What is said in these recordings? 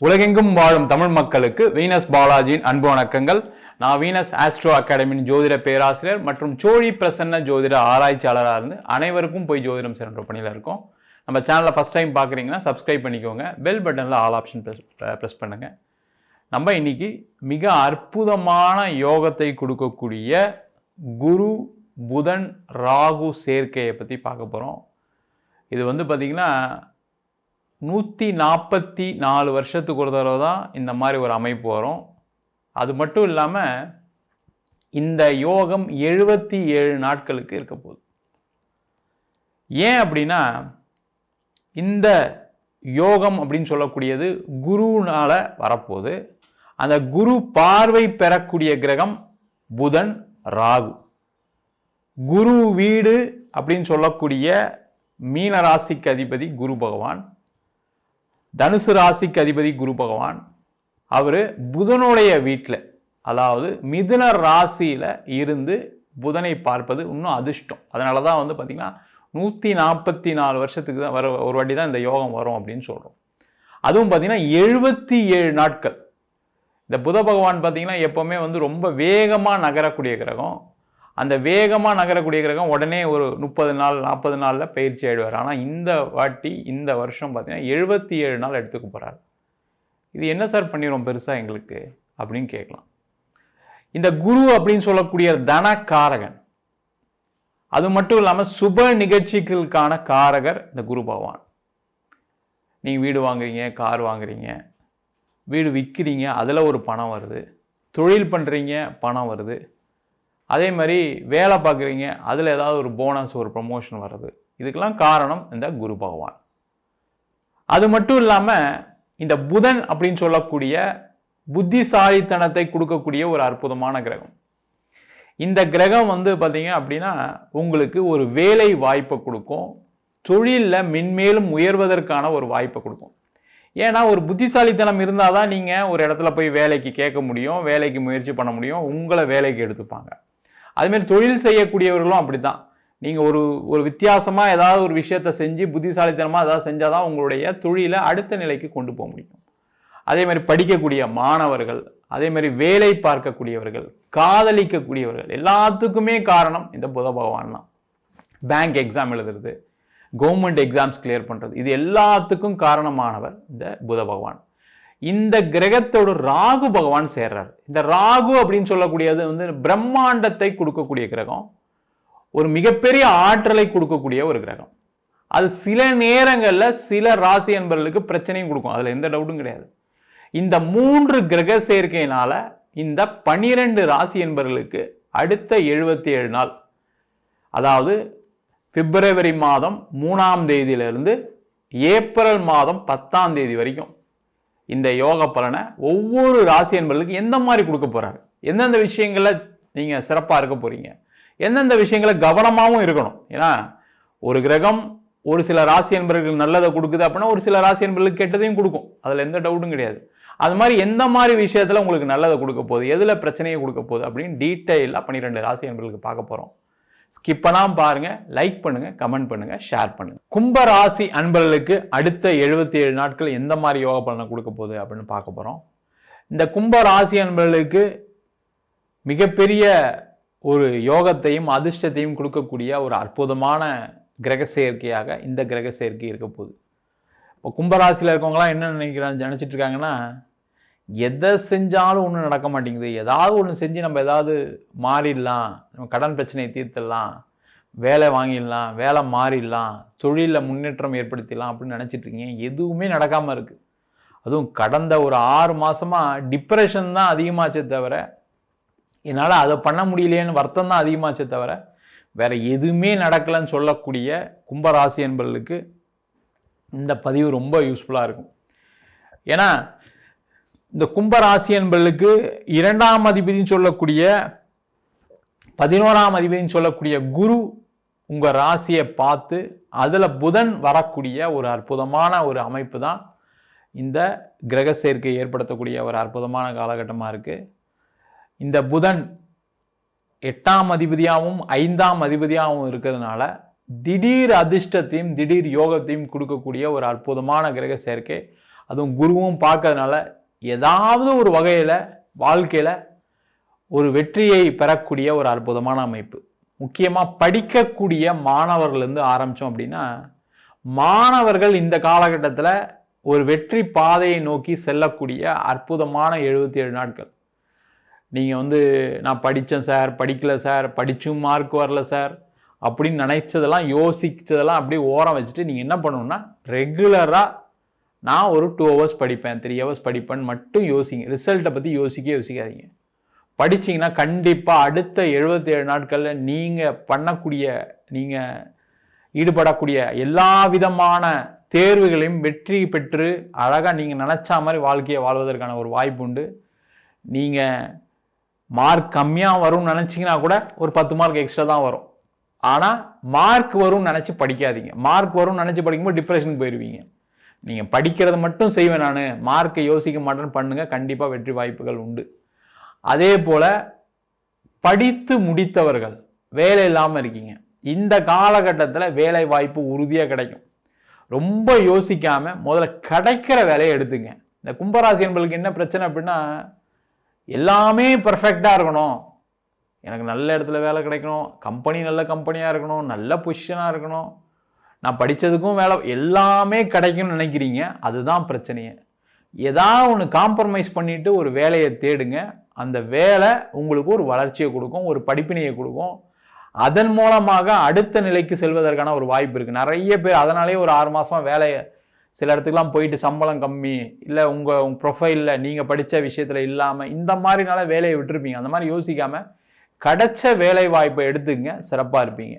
உலகெங்கும் வாழும் தமிழ் மக்களுக்கு வீனஸ் பாலாஜியின் அன்பு வணக்கங்கள். நான் வீனஸ் ஆஸ்ட்ரோ அகாடமியின் ஜோதிட பேராசிரியர் மற்றும் சோழி பிரசன்ன ஜோதிட ஆராய்ச்சியாளராக இருந்து அனைவருக்கும் போய் ஜோதிடம் சென்ற பணியில் இருக்கோம். நம்ம சேனலை ஃபஸ்ட் டைம் பார்க்குறீங்கன்னா சப்ஸ்கிரைப் பண்ணிக்கோங்க, பெல் பட்டனில் ஆல் ஆப்ஷன் ப்ரெஸ் பண்ணுங்கள். நம்ம இன்னைக்கு மிக அற்புதமான யோகத்தை கொடுக்கக்கூடிய குரு புதன் ராகு சேர்க்கையை பற்றி பார்க்க போகிறோம். இது பார்த்திங்கன்னா 144 வருஷத்துக்கு ஒரு தடவை தான் இந்த மாதிரி ஒரு அமைப்பு வரும். அது மட்டும் இல்லாமல் இந்த யோகம் 77 நாட்களுக்கு இருக்க போகுது. ஏன் அப்படின்னா, இந்த யோகம் அப்படின்னு சொல்லக்கூடியது குருனால வரப்போகுது. அந்த குரு பார்வை பெறக்கூடிய கிரகம் புதன் ராகு. குரு வீடு அப்படின்னு சொல்லக்கூடிய மீன ராசிக்கு அதிபதி குரு பகவான், தனுசு ராசிக்கு அதிபதி குரு பகவான். அவர் புதனுடைய வீட்டில், அதாவது மிதுன ராசியில் இருந்து புதனை பார்ப்பது இன்னும் அதிர்ஷ்டம். அதனால தான் பார்த்திங்கன்னா 144 வருஷத்துக்கு தான் ஒரு வாட்டி தான் இந்த யோகம் வரும் அப்படின்னு சொல்கிறோம். அதுவும் பார்த்திங்கன்னா 77 நாட்கள். இந்த புத பகவான் பார்த்திங்கன்னா எப்போவுமே ரொம்ப வேகமாக நகரக்கூடிய கிரகம். அந்த வேகமாக நகரக்கூடிய கிரகம் உடனே ஒரு 30 நாள் 40 நாளில் பயிற்சி ஆகிடுவார். ஆனால் இந்த வாட்டி இந்த வருஷம் பார்த்திங்கன்னா 77 நாள் எடுத்துக்க போகிறார். இது என்ன சார் பண்ணிடும் பெருசாக எங்களுக்கு அப்படின்னு கேட்கலாம். இந்த குரு அப்படின்னு சொல்லக்கூடிய தனக்காரகன், அது மட்டும் இல்லாமல் சுப நிகழ்ச்சிகளுக்கான காரகர் இந்த குரு பகவான். நீங்கள் வீடு வாங்குறீங்க, கார் வாங்குறீங்க, வீடு விற்கிறீங்க, அதில் ஒரு பணம் வருது. தொழில் பண்ணுறீங்க, பணம் வருது. அதே மாதிரி வேலை பார்க்குறீங்க, அதில் ஏதாவது ஒரு போனஸ், ஒரு ப்ரமோஷன் வர்றது. இதுக்கெல்லாம் காரணம் இந்த குரு பகவான். அது மட்டும் இல்லாமல் இந்த புதன் அப்படின்னு சொல்லக்கூடிய புத்திசாலித்தனத்தை கொடுக்கக்கூடிய ஒரு அற்புதமான கிரகம். இந்த கிரகம் பார்த்தீங்க அப்படின்னா உங்களுக்கு ஒரு வேலை வாய்ப்பை கொடுக்கும், தொழிலில் மென்மேலும் உயர்வதற்கான ஒரு வாய்ப்பை கொடுக்கும். ஏன்னா ஒரு புத்திசாலித்தனம் இருந்தால் தான் நீங்கள் ஒரு இடத்துல போய் வேலைக்கு கேட்க முடியும், வேலைக்கு முயற்சி பண்ண முடியும், உங்களை வேலைக்கு எடுத்துப்பாங்க. அதுமாரி தொழில் செய்யக்கூடியவர்களும் அப்படி தான். நீங்கள் ஒரு வித்தியாசமாக ஏதாவது ஒரு விஷயத்தை செஞ்சு புத்திசாலித்தனமாக ஏதாவது செஞ்சால் தான் உங்களுடைய தொழிலை அடுத்த நிலைக்கு கொண்டு போக முடியும். அதே மாதிரி படிக்கக்கூடிய மாணவர்கள், அதே மாதிரி வேலை பார்க்கக்கூடியவர்கள், காதலிக்கக்கூடியவர்கள், எல்லாத்துக்குமே காரணம் இந்த புத பகவான் தான். பேங்க் எக்ஸாம் எழுதுறது, கவர்மெண்ட் எக்ஸாம்ஸ் கிளியர் பண்ணுறது, இது எல்லாத்துக்கும் காரணமானவர் இந்த புத பகவான். இந்த கிரகத்தோடு ராகு பகவான் சேர்றார். இந்த ராகு அப்படின்னு சொல்லக்கூடியது பிரம்மாண்டத்தை கொடுக்கக்கூடிய கிரகம், ஒரு மிகப்பெரிய ஆற்றலை கொடுக்கக்கூடிய ஒரு கிரகம். அது சில நேரங்களில் சில ராசி என்பவர்களுக்கு பிரச்சனையும் கொடுக்கும், அதில் எந்த டவுட்டும் கிடையாது. இந்த 3 கிரக சேர்க்கையினால இந்த 12 ராசி என்பவர்களுக்கு அடுத்த 77 நாள், அதாவது பிப்ரவரி மாதம் 3ஆம் தேதியிலிருந்து ஏப்ரல் மாதம் 10ஆம் தேதி வரைக்கும் இந்த யோக பலனை ஒவ்வொரு ராசி என்பவர்களுக்கு எந்த மாதிரி கொடுக்க போறாரு, எந்தெந்த விஷயங்கள நீங்க சிறப்பாக இருக்க போறீங்க, எந்தெந்த விஷயங்களை கவனமாகவும் இருக்கணும். ஏன்னா ஒரு கிரகம் ஒரு சில ராசி என்பவர்களுக்கு நல்லதை கொடுக்குது அப்படின்னா ஒரு சில ராசி என்பவர்களுக்கு கெட்டதையும் கொடுக்கும், அதில் எந்த டவுட்டும் கிடையாது. அது மாதிரி எந்த மாதிரி விஷயத்தில் உங்களுக்கு நல்லதை கொடுக்க போகுது, எதில் பிரச்சனையை கொடுக்க போகுது அப்படின்னு டீட்டெயிலாக 12 ராசி என்பவர்களுக்கு பார்க்க போகிறோம். ஸ்கிப் பண்ணாமல் பாருங்க, லைக் பண்ணுங்க, கமெண்ட் பண்ணுங்க, ஷேர் பண்ணுங்க. கும்ப ராசி அன்பர்களுக்கு அடுத்த 77 நாட்கள் எந்த மாதிரி யோக பலனை கொடுக்க போகுது அப்படின்னு பார்க்க போகிறோம். இந்த கும்ப ராசி அன்பர்களுக்கு மிகப்பெரிய ஒரு யோகத்தையும் அதிர்ஷ்டத்தையும் கொடுக்கக்கூடிய ஒரு அற்புதமான கிரக சேர்க்கையாக இந்த கிரக சேர்க்கை இருக்க போகுது. இப்போ கும்பராசியில் இருக்கவங்களாம் என்ன நினைச்சிட்டு இருக்காங்கன்னா, எதை செஞ்சாலும் ஒன்றும் நடக்க மாட்டேங்குது, ஏதாவது ஒன்று செஞ்சு நம்ம ஏதாவது மாறிடலாம், நம்ம கடன் பிரச்சனையை தீர்த்திடலாம், வேலை வாங்கிடலாம், வேலை மாறிடலாம், தொழிலில் முன்னேற்றம் ஏற்படுத்திடலாம் அப்படின்னு நினச்சிட்டு இருக்கீங்க. எதுவுமே நடக்காமல் இருக்குது. அதுவும் கடந்த ஒரு 6 மாதமாக டிப்ரெஷன் தான் அதிகமாச்சே தவிர, என்னால் அதை பண்ண முடியலையேன்னு வருத்தம் தான் அதிகமாச்சே தவிர வேறு எதுவுமே நடக்கலைன்னு சொல்லக்கூடிய கும்பராசி என்பவர்களுக்கு இந்த பதிவு ரொம்ப யூஸ்ஃபுல்லாக இருக்கும். ஏன்னா இந்த கும்பராசி என்பவர்களுக்கு 2ஆம் அதிபதினு சொல்லக்கூடிய 11ஆம் அதிபதினு சொல்லக்கூடிய குரு உங்கள் ராசியை பார்த்து அதில் புதன் வரக்கூடிய ஒரு அற்புதமான ஒரு அமைப்பு தான் இந்த கிரக சேர்க்கை ஏற்படுத்தக்கூடிய ஒரு அற்புதமான காலகட்டமாக இருக்குது. இந்த புதன் 8ஆம் அதிபதியாகவும் 5ஆம் அதிபதியாகவும் இருக்கிறதுனால திடீர் அதிர்ஷ்டத்தையும் திடீர் யோகத்தையும் கொடுக்கக்கூடிய ஒரு அற்புதமான கிரக சேர்க்கை. அதுவும் குருவும் பார்க்கறதுனால ஏதாவது ஒரு வகையில் வாழ்க்கையில் ஒரு வெற்றியை பெறக்கூடிய ஒரு அற்புதமான அமைப்பு. முக்கியமாக படிக்கக்கூடிய மாணவர்கள்லேருந்து ஆரம்பித்தோம் அப்படின்னா, மாணவர்கள் இந்த காலகட்டத்தில் ஒரு வெற்றி பாதையை நோக்கி செல்லக்கூடிய அற்புதமான 77 நாட்கள். நீங்கள் நான் படித்தேன் சார், படிக்கல சார், படித்தும் மார்க் வரல சார் அப்படின்னு நினைச்சதெல்லாம் யோசிச்சதெல்லாம் அப்படியே ஓரம் வச்சுட்டு நீங்கள் என்ன பண்ணணும்னா, ரெகுலராக நான் ஒரு 2 hours படிப்பேன், 3 hours படிப்பேன்னு மட்டும் யோசிங்க. ரிசல்ட்டை பற்றி யோசிக்காதீங்க. படிச்சிங்கன்னா கண்டிப்பாக அடுத்த 77 நாட்களில் நீங்கள் ஈடுபடக்கூடிய எல்லா விதமான தேர்வுகளையும் வெற்றி பெற்று அழகாக நீங்கள் நினச்சா மாதிரி வாழ்க்கையை வாழ்வதற்கான ஒரு வாய்ப்பு உண்டு. நீங்கள் மார்க் கம்மியாக வரும்னு நினச்சிங்கன்னா கூட ஒரு 10 மார்க் எக்ஸ்ட்ரா தான் வரும். ஆனால் மார்க் வரும்னு நினச்சி படிக்காதீங்க. மார்க் வரும்னு நினச்சி படிக்கும்போது டிப்ரெஷனுக்கு போயிடுவீங்க. நீங்கள் படிக்கிறத மட்டும் செய்வேன், நான் மார்க்கை யோசிக்க மாட்டேன்னு பண்ணுங்கள், கண்டிப்பாக வெற்றி வாய்ப்புகள் உண்டு. அதே போல் படித்து முடித்தவர்கள் வேலை இல்லாமல் இருக்கீங்க, இந்த காலகட்டத்தில் வேலை வாய்ப்பு உறுதியாக கிடைக்கும். ரொம்ப யோசிக்காமல் முதல்ல கிடைக்கிற வேலையை எடுத்துங்க. இந்த கும்பராசி என்பவர்களுக்கு என்ன பிரச்சனை அப்படின்னா, எல்லாமே பர்ஃபெக்டாக இருக்கணும், எனக்கு நல்ல இடத்துல வேலை கிடைக்கணும், கம்பெனி நல்ல கம்பெனியாக இருக்கணும், நல்ல பொசிஷனாக இருக்கணும், நான் படித்ததுக்கும் வேலை எல்லாமே கிடைக்கும்னு நினைக்கிறீங்க. அதுதான் பிரச்சனையே. ஏதாவது ஒன்று காம்ப்ரமைஸ் பண்ணிவிட்டு ஒரு வேலையை தேடுங்க. அந்த வேலை உங்களுக்கு ஒரு வளர்ச்சியை கொடுக்கும், ஒரு படிப்பினையை கொடுக்கும். அதன் மூலமாக அடுத்த நிலைக்கு செல்வதற்கான ஒரு வாய்ப்பு இருக்குது. நிறைய பேர் அதனாலேயே ஒரு 6 மாதமாக வேலையை சில இடத்துக்குலாம் போயிட்டு சம்பளம் கம்மி, இல்லை உங்கள் ப்ரொஃபைலில் நீங்கள் படித்த விஷயத்தில் இல்லாமல் இந்த மாதிரினால வேலையை விட்டுருப்பீங்க. அந்த மாதிரி யோசிக்காமல் கிடைச்ச வேலை வாய்ப்பை எடுத்துக்கங்க, சிறப்பாக இருப்பீங்க.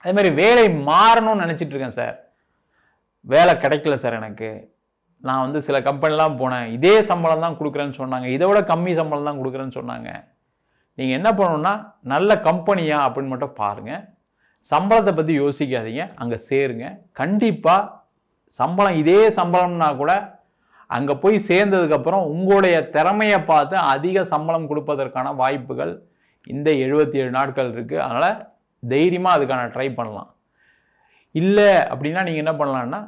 அதே மாதிரி வேலை மாறணும்னு நினச்சிட்டு இருக்கேன் சார், வேலை கிடைக்கல சார், எனக்கு நான் சில கம்பெனிலாம் போனேன், இதே சம்பளம் தான் கொடுக்குறேன்னு சொன்னாங்க, இதை விட கம்மி சம்பளம் தான் கொடுக்குறேன்னு சொன்னாங்க. நீங்கள் என்ன பண்ணணும்னா, நல்ல கம்பெனியா அப்படின்னு மட்டும் பாருங்கள், சம்பளத்தை பற்றி யோசிக்காதீங்க, அங்கே சேருங்க. கண்டிப்பாக சம்பளம் இதே சம்பளம்னா கூட அங்கே போய் சேர்ந்ததுக்கப்புறம் உங்களுடைய திறமையை பார்த்து அதிக சம்பளம் கொடுப்பதற்கான வாய்ப்புகள் இந்த 77 நாட்கள் இருக்குது. அதனால் தைரியமாக அதுக்கான ட்ரை பண்ணலாம். இல்லை அப்படின்னா நீங்கள் என்ன பண்ணலான்னா,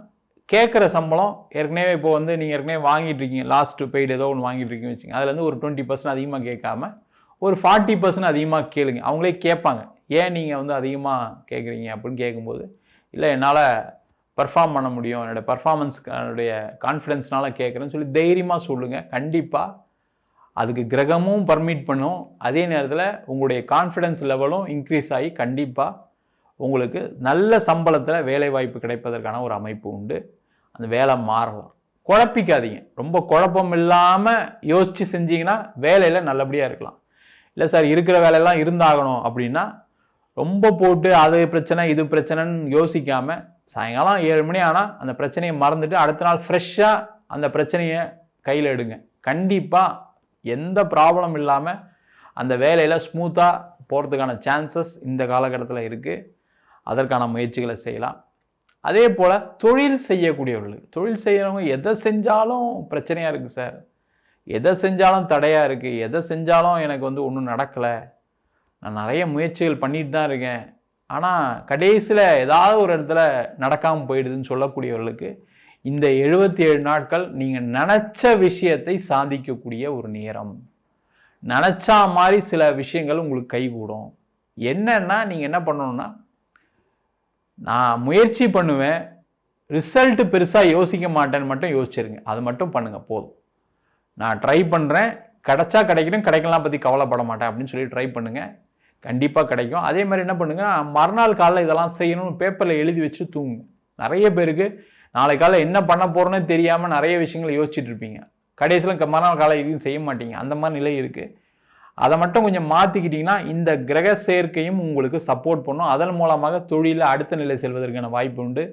கேட்குற சம்பளம் ஏற்கனவே இப்போ நீங்கள் ஏற்கனவே வாங்கிட்டு இருக்கீங்க, லாஸ்ட் பெய்டு ஏதோ ஒன்று வாங்கிட்டு இருக்கீங்கன்னு வச்சுங்க, அதுலேருந்து ஒரு 20% அதிகமாக கேட்காம ஒரு 40% அதிகமாக கேளுங்க. அவங்களே கேட்பாங்க, ஏன் நீங்கள் அதிகமாக கேட்குறீங்க அப்படின்னு கேட்கும்போது, இல்லை என்னால் பர்ஃபார்ம் பண்ண முடியும், என்னோடய பர்ஃபார்மன்ஸ்னுடைய கான்ஃபிடென்ஸ்னால கேட்குறேன்னு சொல்லி தைரியமாக சொல்லுங்கள். கண்டிப்பாக அதுக்கு கிரகமும் பர்மிட் பண்ணும், அதே நேரத்தில் உங்களுடைய கான்ஃபிடென்ஸ் லெவலும் இன்க்ரீஸ் ஆகி கண்டிப்பாக உங்களுக்கு நல்ல சம்பளத்தில் வேலை வாய்ப்பு கிடைப்பதற்கான ஒரு அமைப்பு உண்டு. அந்த வேலை மாறலாம். குழப்பிக்காதீங்க, ரொம்ப குழப்பம் இல்லாமல் யோசித்து செஞ்சீங்கன்னா வேலையில் நல்லபடியாக இருக்கலாம். இல்லை சார் இருக்கிற வேலையெல்லாம் இருந்தாகணும் அப்படின்னா ரொம்ப போட்டு அது பிரச்சனை இது பிரச்சனைன்னு யோசிக்காமல் சாயங்காலம் 7 மணி ஆனால் அந்த பிரச்சனையை மறந்துட்டு அடுத்த நாள் ஃப்ரெஷ்ஷாக அந்த பிரச்சனையை கையில் எடுங்க. கண்டிப்பாக எந்த ப்ராப்ளம் இல்லாமல் அந்த வேலையில் ஸ்மூத்தாக போகிறதுக்கான சான்சஸ் இந்த காலகட்டத்தில் இருக்குது. அதற்கான முயற்சிகளை செய்யலாம். அதே போல் தொழில் செய்யக்கூடியவர்களுக்கு, தொழில் செய்கிறவங்க எதை செஞ்சாலும் பிரச்சனையாக இருக்குது சார், எதை செஞ்சாலும் தடையாக இருக்குது, எதை செஞ்சாலும் எனக்கு ஒன்றும் நடக்கலை, நான் நிறைய முயற்சிகள் பண்ணிட்டு தான் இருக்கேன், ஆனால் கடைசியில் ஏதாவது ஒரு இடத்துல நடக்காமல் போயிடுதுன்னு சொல்லக்கூடியவர்களுக்கு இந்த 77 நாட்கள் நீங்கள் நினச்ச விஷயத்தை சாதிக்கக்கூடிய ஒரு நேரம். நினச்சா மாதிரி சில விஷயங்கள் உங்களுக்கு கைகூடும். என்னன்னா நீங்கள் என்ன பண்ணணும்னா, நான் முயற்சி பண்ணுவேன், ரிசல்ட்டு பெருசாக யோசிக்க மாட்டேன்னு மட்டும் யோசிச்சிருங்க. அது மட்டும் பண்ணுங்கள் போதும். நான் ட்ரை பண்ணுறேன், கிடைச்சா கிடைக்கணும், கிடைக்கலாம் பற்றி கவலைப்பட மாட்டேன் அப்படின்னு சொல்லி ட்ரை பண்ணுங்கள். கண்டிப்பாக கிடைக்கும். அதே மாதிரி என்ன பண்ணுங்கள், மறுநாள் காலையில் இதெல்லாம் செய்யணும்னு பேப்பரில் எழுதி வச்சு தூங்குங்க. நிறைய பேருக்கு நாளை காலையில் என்ன பண்ண போகிறோன்னே தெரியாமல் நிறைய விஷயங்களை யோசிச்சுட்டு இருப்பீங்க. கடைசியில் மறுநாள் காலை எதுவும் செய்ய மாட்டீங்க. அந்த மாதிரி நிலை இருக்குது. அதை மட்டும் கொஞ்சம் மாற்றிக்கிட்டிங்கன்னா இந்த கிரக சேர்க்கையும் உங்களுக்கு சப்போர்ட் பண்ணும். அதன் மூலமாக தொழிலில் அடுத்த நிலை செல்வதற்கான வாய்ப்பு உண்டு.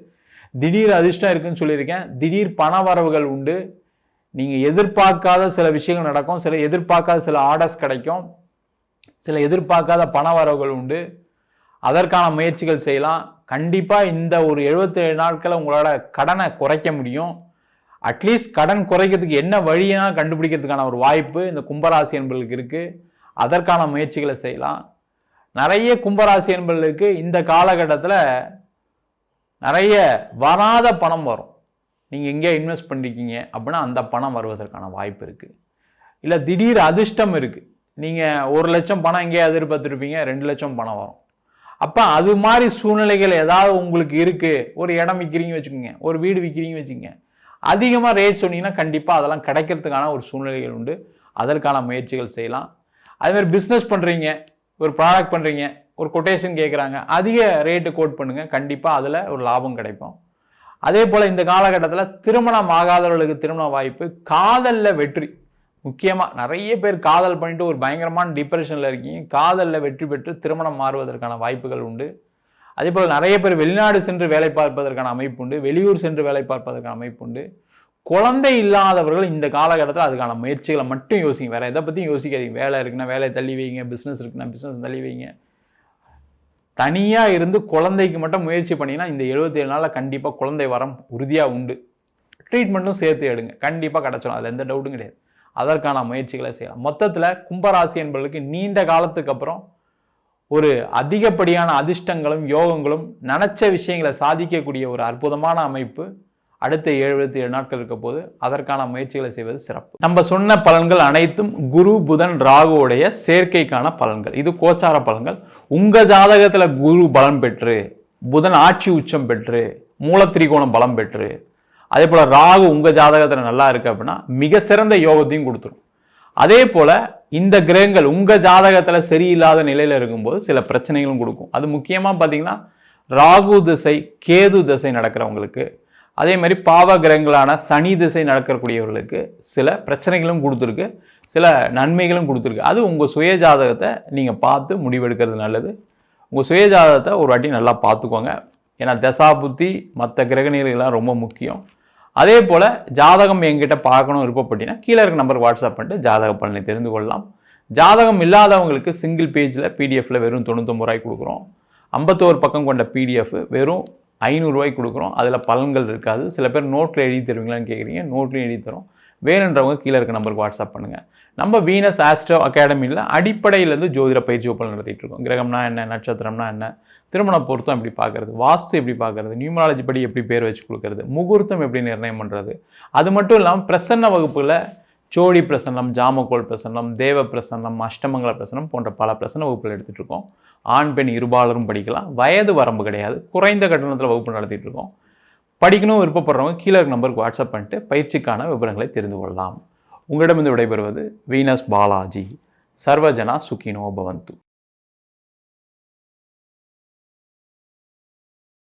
திடீர் அதிர்ஷ்டம் இருக்குதுன்னு சொல்லியிருக்கேன். திடீர் பண வரவுகள் உண்டு. நீங்கள் எதிர்பார்க்காத சில விஷயங்கள் நடக்கும், சில எதிர்பார்க்காத சில ஆர்டர்ஸ் கிடைக்கும், சில எதிர்பார்க்காத பண வரவுகள் உண்டு. அதற்கான முயற்சிகள் செய்யலாம். கண்டிப்பாக இந்த ஒரு 77 நாட்களை உங்களோட கடனை குறைக்க முடியும். அட்லீஸ்ட் கடன் குறைக்கிறதுக்கு என்ன வழியா கண்டுபிடிக்கிறதுக்கான ஒரு வாய்ப்பு இந்த கும்பராசி என்பர்களுக்கு இருக்குது. அதற்கான முயற்சிகளை செய்யலாம். நிறைய கும்பராசி என்பர்களுக்கு இந்த காலகட்டத்தில் நிறைய வராத பணம் வரும். நீங்கள் எங்கேயா இன்வெஸ்ட் பண்ணிருக்கீங்க அப்படின்னா அந்த பணம் வருவதற்கான வாய்ப்பு இருக்குது. இல்லை திடீர் அதிர்ஷ்டம் இருக்குது, நீங்கள் 1 லட்சம் பணம் எங்கேயா எதிர்பார்த்துருப்பீங்க, 2 லட்சம் பணம் வரும். அப்போ அது மாதிரி சூழ்நிலைகள் ஏதாவது உங்களுக்கு இருக்குது, ஒரு இடம் விற்கிறீங்க வச்சுக்கோங்க, ஒரு வீடு விற்கிறீங்க வச்சுக்கோங்க, அதிகமாக ரேட் சொன்னீங்கன்னா கண்டிப்பாக அதெல்லாம் கிடைக்கிறதுக்கான ஒரு சூழ்நிலைகள் உண்டு. அதற்கான முயற்சிகள் செய்யலாம். அதுமாதிரி பிஸ்னஸ் பண்ணுறீங்க, ஒரு ப்ராடக்ட் பண்ணுறீங்க, ஒரு கொட்டேஷன் கேட்குறாங்க, அதிக ரேட்டு கோட் பண்ணுங்கள், கண்டிப்பாக அதில் ஒரு லாபம் கிடைக்கும். அதே போல் இந்த காலகட்டத்தில் திருமணம் ஆகாதவர்களுக்கு திருமண வாய்ப்பு, காதலில் வெற்றி. முக்கியமாக நிறைய பேர் காதல் பண்ணிட்டு ஒரு பயங்கரமான டிப்ரெஷனில் இருக்கீங்க, காதலில் வெற்றி பெற்று திருமணம் மாறுவதற்கான வாய்ப்புகள் உண்டு. அதே போல் நிறைய பேர் வெளிநாடு சென்று வேலை பார்ப்பதற்கான அமைப்பு உண்டு, வெளியூர் சென்று வேலை பார்ப்பதற்கான அமைப்பு உண்டு. குழந்தை இல்லாதவர்கள் இந்த காலகட்டத்தில் அதுக்கான முயற்சிகளை மட்டும் யோசிங்க, வேறு எதை பற்றியும் யோசிக்காதீங்க. வேலை இருக்குன்னா வேலையை தள்ளி வைங்க, பிஸ்னஸ் இருக்குன்னா பிஸ்னஸ் தள்ளி வைங்க. தனியாக இருந்து குழந்தைக்கு மட்டும் முயற்சி பண்ணிங்கன்னா இந்த 77 நாளில் கண்டிப்பாக குழந்தை வரம் உறுதியாக உண்டு. ட்ரீட்மெண்ட்டும் சேர்த்து எடுங்க, கண்டிப்பாக கிடச்சிடும், அதில் எந்த டவுட்டும் கிடையாது. அதற்கான முயற்சிகளை செய்யலாம். மொத்தத்தில் கும்பராசி என்பவர்களுக்கு நீண்ட காலத்துக்கு அப்புறம் ஒரு அதிகப்படியான அதிர்ஷ்டங்களும் யோகங்களும் நினச்ச விஷயங்களை சாதிக்கக்கூடிய ஒரு அற்புதமான அமைப்பு அடுத்த 77 நாட்கள் இருக்க போது அதற்கான முயற்சிகளை செய்வது சிறப்பு. நம்ம சொன்ன பலன்கள் அனைத்தும் குரு புதன் ராகுவுடைய சேர்க்கைக்கான பலன்கள். இது கோச்சார பலன்கள். உங்க ஜாதகத்துல குரு பலம் பெற்று, புதன் ஆட்சி உச்சம் பெற்று, மூலத்திரிகோணம் பலம் பெற்று, அதே போல ராகு உங்க ஜாதகத்துல நல்லா இருக்கு அப்படின்னா மிக சிறந்த யோகத்தையும் கொடுத்துரும். அதே போல இந்த கிரகங்கள் உங்க ஜாதகத்துல சரியில்லாத நிலையில இருக்கும்போது சில பிரச்சனைகளும் கொடுக்கும். அது முக்கியமா பாத்தீங்கன்னா ராகு திசை கேது திசை நடக்கிறவங்களுக்கு, அதே மாதிரி பாவ கிரகங்களான சனி திசை நடக்கக்கூடியவர்களுக்கு சில பிரச்சனைகளும் கொடுத்துருக்கு, சில நன்மைகளும் கொடுத்துருக்கு. அது உங்கள் சுய ஜாதகத்தை நீங்கள் பார்த்து முடிவெடுக்கிறது நல்லது. உங்கள் சுய ஜாதகத்தை ஒரு வாட்டி நல்லா பார்த்துக்கோங்க. ஏன்னா தசா புத்தி மற்ற கிரகநிலைகள்லாம் ரொம்ப முக்கியம். அதே போல் ஜாதகம் எங்கிட்ட பார்க்கணும் விருப்பப்பட்டீங்கன்னா கீழே இருக்க நம்பருக்கு வாட்ஸ்அப் பண்ணிட்டு ஜாதக பலனை தெரிந்து கொள்ளலாம். ஜாதகம் இல்லாதவங்களுக்கு சிங்கிள் பேஜில் பிடிஎஃப்ல வெறும் 99 ரூபாய்க்கு கொடுக்குறோம். 51 பக்கம் கொண்ட பிடிஎஃப் வெறும் 500 ரூபாய்க்கு கொடுக்குறோம். அதில் பலன்கள் இருக்காது. சில பேர் நோட்டில் எழுதி தருவீங்களான்னு கேட்குறீங்க, நோட்லையும் எழுதி தரோம். வேணுன்றவங்க கீழே இருக்க நம்பருக்கு வாட்ஸ்அப் பண்ணுங்கள். நம்ம வீனஸ் ஆஸ்ட்ரோ அகாடமியில் அடிப்படையிலேருந்து ஜோதிட பயிற்சி வகுப்புகள் நடத்திட்டு இருக்கோம். கிரகம்னா என்ன, நட்சத்திரம்னா என்ன, திருமண பொருத்தம் எப்படி பார்க்கறது, வாஸ்து எப்படி பார்க்கறது, நியூமராலஜி படி எப்படி பேர் வச்சு கொடுக்கறது, முகூர்த்தம் எப்படி நிர்ணயம் பண்ணுறது, அது மட்டும் இல்லாமல் பிரசன்ன வகுப்பில் சோழி பிரசன்னம், ஜாமக்கோள் பிரசன்னம், தேவ பிரசன்னம், அஷ்டமங்கல பிரசன்னம் போன்ற பல பிரசன்ன வகுப்புகள் எடுத்துகிட்டு இருக்கோம். ஆண் பெண் இருபாலரும் படிக்கலாம். வயது வரம்பு கிடையாது. குறைந்த கட்டணத்தில் வகுப்பு நடத்திட்டு இருக்கோம். படிக்கணும் விருப்பப்படுறவங்க கீழே இருக்க நம்பருக்கு வாட்ஸ்அப் பண்ணிட்டு பயிற்சிக்கான விவரங்களை தெரிந்து கொள்ளலாம். உங்களிடமிருந்து விடைபெறுவது வீனஸ் பாலாஜி. சர்வஜனா சுகினோ பவந்து.